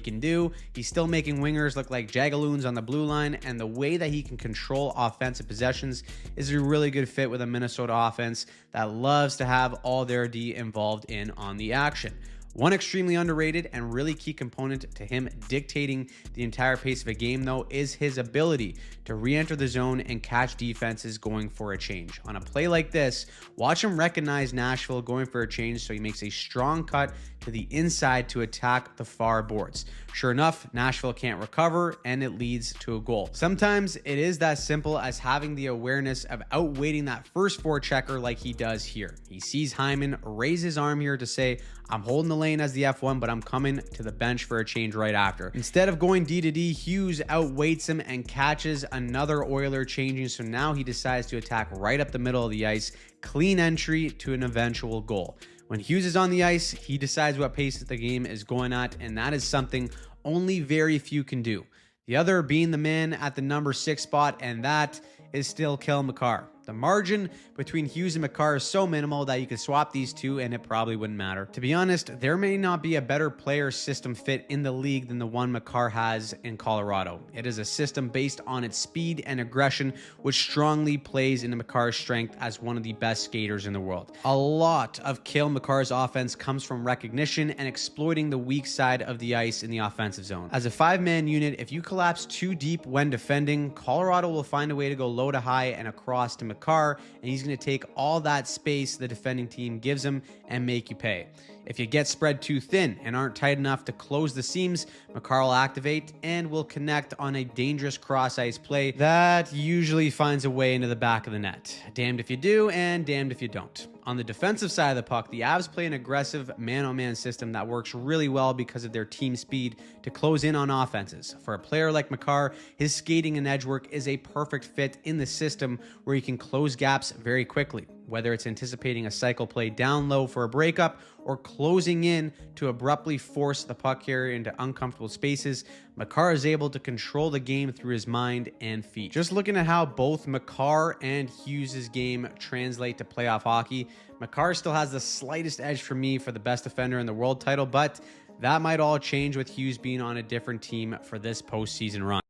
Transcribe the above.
can do. He's still making wingers look like jagaloons on the blue line, and the way that he can control offensive possessions is a really good fit with a Minnesota offense that loves to have all their D involved in on the action. One extremely underrated and really key component to him dictating the entire pace of a game, though, is his ability to re-enter the zone and catch defenses going for a change. On a play like this, watch him recognize Nashville going for a change, so he makes a strong cut to the inside to attack the far boards. Sure enough, Nashville can't recover, and it leads to a goal. Sometimes it is that simple as having the awareness of outweighting that first forechecker like he does here. He sees Hyman raise his arm here to say, I'm holding the lane as the F1, but I'm coming to the bench for a change right after. Instead of going D to D, Hughes outweights him and catches another Oiler changing, so now he decides to attack right up the middle of the ice. Clean entry to an eventual goal. When Hughes is on the ice, he decides what pace the game is going at, and that is something only very few can do. The other being the man at the number 6 spot, and that is still Cale Makar. The margin between Hughes and Makar is so minimal that you could swap these two and it probably wouldn't matter. To be honest, there may not be a better player system fit in the league than the one Makar has in Colorado. It is a system based on its speed and aggression, which strongly plays into Makar's strength as one of the best skaters in the world. A lot of Cale Makar's offense comes from recognition and exploiting the weak side of the ice in the offensive zone. As a 5-man unit, if you collapse too deep when defending, Colorado will find a way to go low to high and across to Makar, and he's going to take all that space the defending team gives him and make you pay. If you get spread too thin and aren't tight enough to close the seams, Makar will activate and will connect on a dangerous cross-ice play that usually finds a way into the back of the net. Damned if you do and damned if you don't. On the defensive side of the puck, the Avs play an aggressive man-on-man system that works really well because of their team speed to close in on offenses. For a player like Makar, his skating and edge work is a perfect fit in the system where he can close gaps very quickly. Whether it's anticipating a cycle play down low for a breakup or closing in to abruptly force the puck carrier into uncomfortable spaces, Makar is able to control the game through his mind and feet. Just looking at how both Makar and Hughes' game translate to playoff hockey, Makar still has the slightest edge for me for the best defender in the world title, but that might all change with Hughes being on a different team for this postseason run.